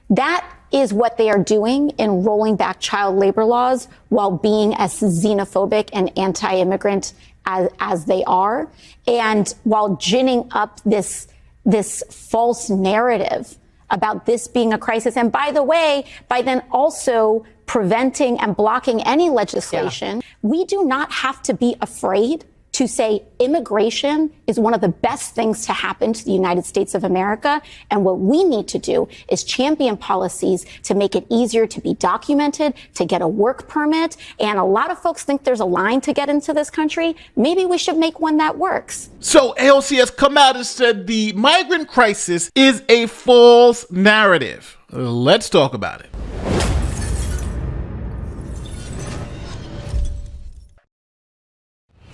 That is what they are doing in rolling back child labor laws while being as xenophobic and anti-immigrant as they are, and while ginning up this false narrative about this being a crisis. And by the way, by then also preventing and blocking any legislation, we do not have to be afraid to say immigration is one of the best things to happen to the United States of America. And what we need to do is champion policies to make it easier to be documented, to get a work permit. And a lot of folks think there's a line to get into this country. Maybe we should make one that works. So AOC has come out and said the migrant crisis is a false narrative. Let's talk about it.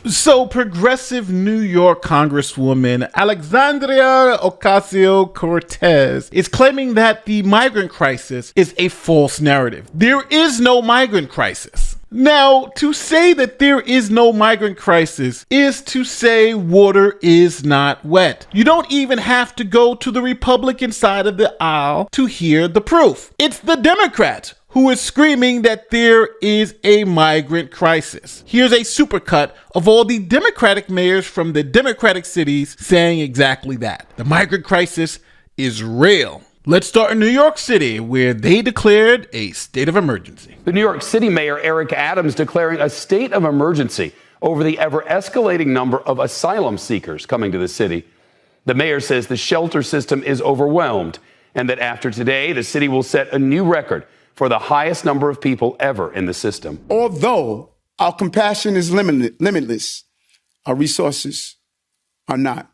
So progressive New York Congresswoman Alexandria Ocasio-Cortez is claiming that the migrant crisis is a false narrative. There is no migrant crisis. Now, to say that there is no migrant crisis is to say water is not wet. You don't even have to go to the Republican side of the aisle to hear the proof. It's the Democrats who is screaming that there is a migrant crisis. Here's a supercut of all the Democratic mayors from the Democratic cities saying exactly that. The migrant crisis is real. Let's start in New York City, where they declared a state of emergency. The New York City Mayor Eric Adams declaring a state of emergency over the ever-escalating number of asylum seekers coming to the city. The mayor says the shelter system is overwhelmed and that after today, the city will set a new record for the highest number of people ever in the system. Although our compassion is limitless, our resources are not.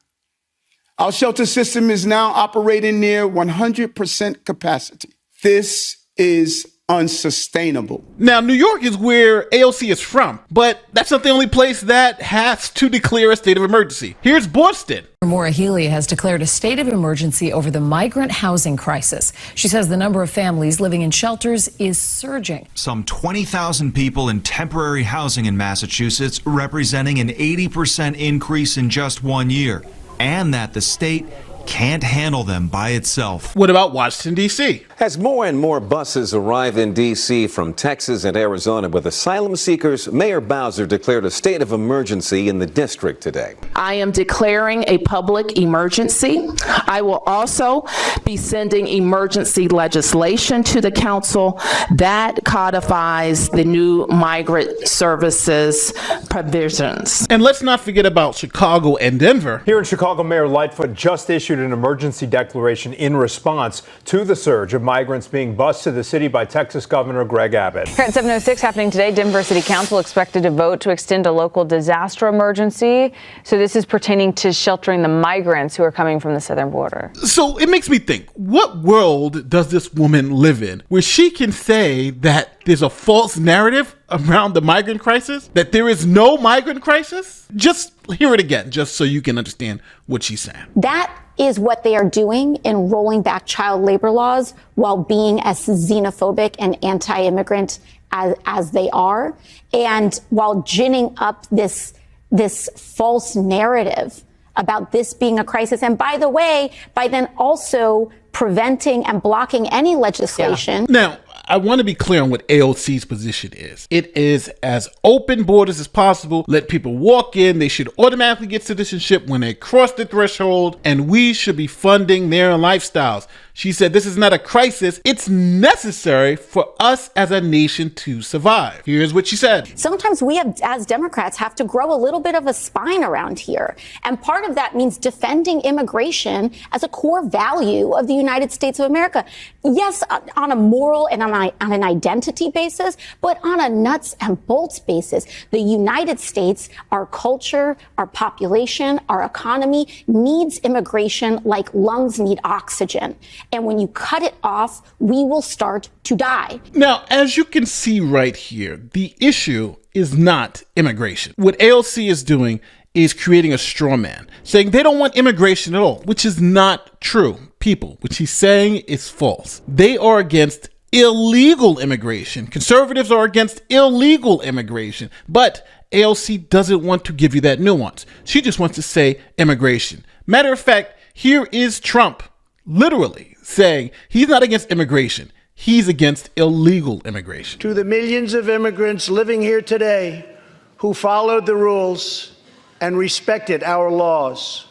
Our shelter system is now operating near 100% capacity. This is unsustainable. Now, New York is where AOC is from, but that's not the only place that has to declare a state of emergency. Here's Boston. Maura Healey has declared a state of emergency over the migrant housing crisis. She says the number of families living in shelters is surging. Some 20,000 people in temporary housing in Massachusetts, representing an 80% increase in just 1 year, and that the state can't handle them by itself. What about Washington, D.C.? As more and more buses arrive in D.C. from Texas and Arizona with asylum seekers, Mayor Bowser declared a state of emergency in the district today. I am declaring a public emergency. I will also be sending emergency legislation to the council that codifies the new migrant services provisions. And let's not forget about Chicago and Denver. Here in Chicago, Mayor Lightfoot just issued an emergency declaration in response to the surge of migrants being bused to the city by Texas Governor Greg Abbott. Here at 7:06 happening today, Denver City Council expected to vote to extend a local disaster emergency. So this is pertaining to sheltering the migrants who are coming from the southern border. So it makes me think, what world does this woman live in where she can say that there's a false narrative around the migrant crisis, that there is no migrant crisis? Just hear it again, just so you can understand what she's saying. That is what they are doing in rolling back child labor laws while being as xenophobic and anti-immigrant as they are, and while ginning up this false narrative about this being a crisis. And by the way, by then also preventing and blocking any legislation. Now, I want to be clear on what AOC's position is. It is as open borders as possible. Let people walk in. They should automatically get citizenship when they cross the threshold, and we should be funding their lifestyles. She said this is not a crisis. It's necessary for us as a nation to survive. Here's what she said. Sometimes we as Democrats have to grow a little bit of a spine around here. And part of that means defending immigration as a core value of the United States of America. Yes, on a moral and on an identity basis, but on a nuts and bolts basis. The United States, our culture, our population, our economy needs immigration like lungs need oxygen. And when you cut it off, we will start to die. Now, as you can see right here, the issue is not immigration. What AOC is doing is creating a straw man, saying they don't want immigration at all, which is not true. People, which he's saying is false. They are against illegal immigration. Conservatives are against illegal immigration, but AOC doesn't want to give you that nuance. She just wants to say immigration. Matter of fact, here is Trump literally saying he's not against immigration. He's against illegal immigration. To the millions of immigrants living here today who followed the rules and respected our laws.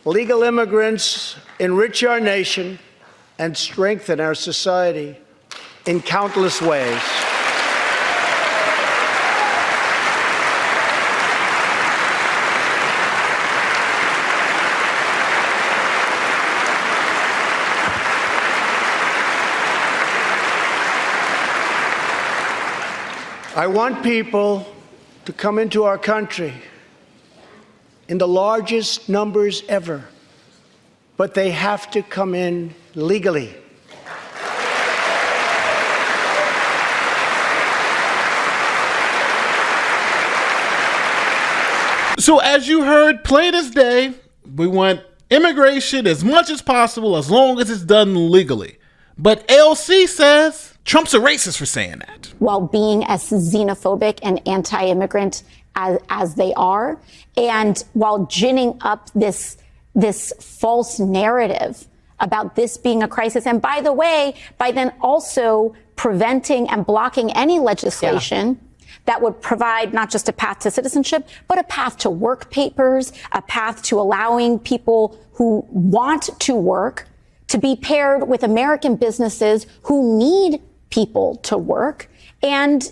Legal immigrants enrich our nation and strengthen our society in countless ways. I want people to come into our country in the largest numbers ever, but they have to come in legally. So as you heard, plain as day, we want immigration as much as possible as long as it's done legally. But AOC says Trump's a racist for saying that. While being as xenophobic and anti-immigrant as they are, and while ginning up this false narrative about this being a crisis. And by the way, by then also preventing and blocking any legislation that would provide not just a path to citizenship, but a path to work papers, a path to allowing people who want to work to be paired with American businesses who need people to work. And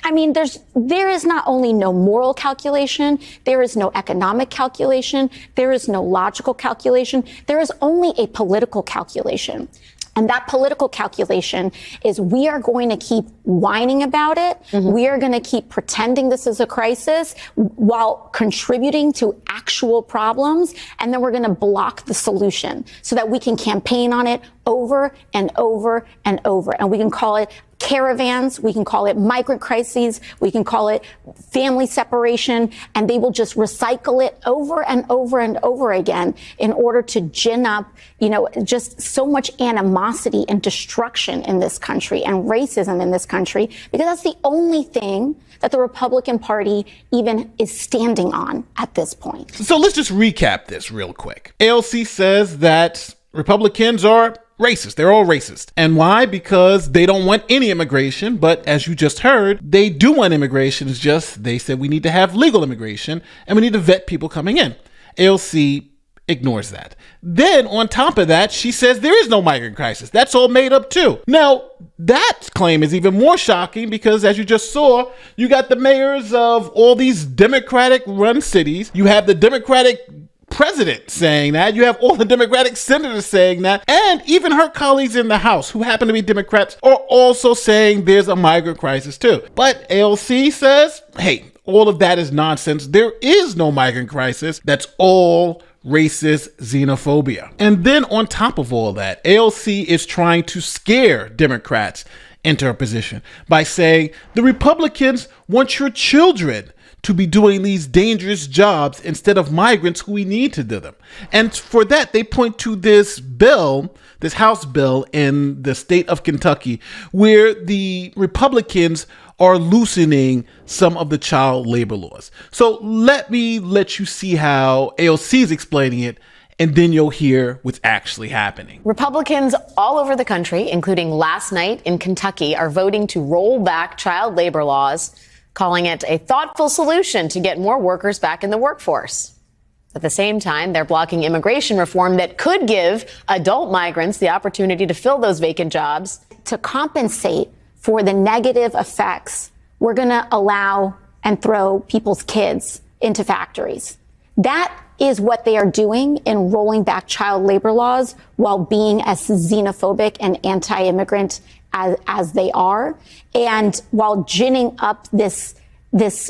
I mean, there is not only no moral calculation, there is no economic calculation, there is no logical calculation, there is only a political calculation. And that political calculation is we are going to keep whining about it. Mm-hmm. We are going to keep pretending this is a crisis while contributing to actual problems. And then we're going to block the solution so that we can campaign on it over and over and over. And we can call it caravans, we can call it migrant crises, we can call it family separation, and they will just recycle it over and over and over again in order to gin up, just so much animosity and destruction in this country and racism in this country, because that's the only thing that the Republican Party even is standing on at this point. So let's just recap this real quick. AOC says that Republicans are racist. They're all racist. And why? Because they don't want any immigration. But as you just heard, they do want immigration. It's just they said we need to have legal immigration and we need to vet people coming in. AOC ignores that. Then on top of that, she says there is no migrant crisis. That's all made up too. Now, that claim is even more shocking because as you just saw, you got the mayors of all these Democratic run cities. You have the Democratic president saying that, you have all the Democratic senators saying that, and even her colleagues in the House who happen to be Democrats are also saying there's a migrant crisis too. But AOC says, hey, all of that is nonsense. There is no migrant crisis. That's all racist xenophobia. And then on top of all that, AOC is trying to scare Democrats into her position by saying the Republicans want your children to be doing these dangerous jobs instead of migrants who we need to do them. And for that, they point to this bill, this House bill in the state of Kentucky, where the Republicans are loosening some of the child labor laws. So let me let you see how AOC is explaining it, and then you'll hear what's actually happening. Republicans all over the country, including last night in Kentucky, are voting to roll back child labor laws, calling it a thoughtful solution to get more workers back in the workforce. At the same time, they're blocking immigration reform that could give adult migrants the opportunity to fill those vacant jobs. To compensate for the negative effects, we're going to allow and throw people's kids into factories. That is what they are doing in rolling back child labor laws while being as xenophobic and anti-immigrant as they are, and while ginning up this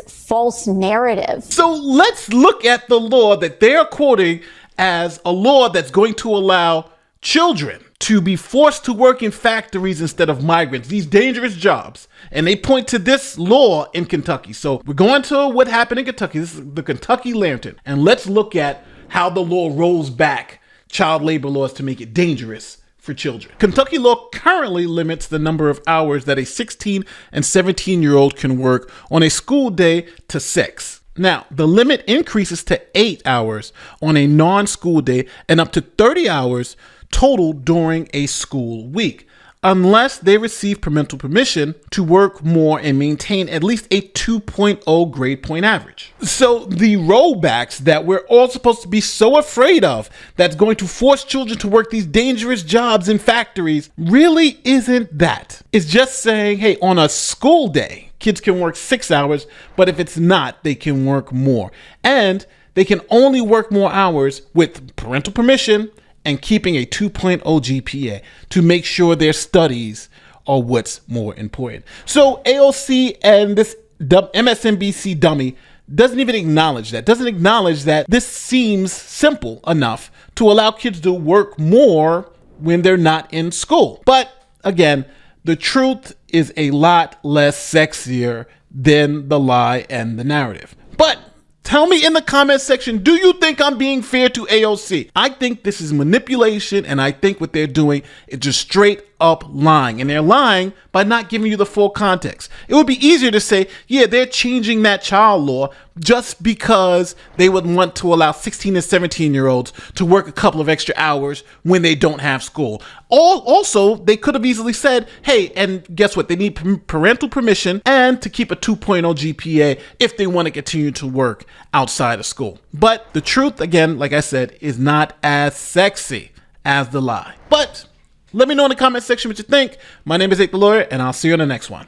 false narrative. So let's look at the law that they're quoting as a law that's going to allow children to be forced to work in factories instead of migrants, these dangerous jobs. And they point to this law in Kentucky. So we're going to what happened in Kentucky. This is the Kentucky Lantern. And let's look at how the law rolls back child labor laws to make it dangerous for children. Kentucky law currently limits the number of hours that a 16 and 17-year-old can work on a school day to 6. Now, the limit increases to 8 hours on a non-school day and up to 30 hours total during a school week, unless they receive parental permission to work more and maintain at least a 2.0 grade point average. So the rollbacks that we're all supposed to be so afraid of, that's going to force children to work these dangerous jobs in factories, really isn't that. It's just saying, hey, on a school day, kids can work 6 hours, but if it's not, they can work more. And they can only work more hours with parental permission and keeping a 2.0 GPA to make sure their studies are what's more important. So AOC and this MSNBC dummy doesn't even acknowledge that, doesn't acknowledge that this seems simple enough to allow kids to work more when they're not in school. But again, the truth is a lot less sexier than the lie and the narrative. But tell me in the comment section, do you think I'm being fair to AOC? I think this is manipulation, and I think what they're doing is just straight up lying. And they're lying by not giving you the full context. It would be easier to say, yeah, they're changing that child law just because they would want to allow 16 and 17-year-olds to work a couple of extra hours when they don't have school. Also, they could have easily said, hey, and guess what? They need parental permission and to keep a 2.0 GPA if they want to continue to work outside of school. But the truth, again, like I said, is not as sexy as the lie. But let me know in the comment section what you think. My name is Ike the Lawyer, and I'll see you on the next one.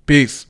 Peace.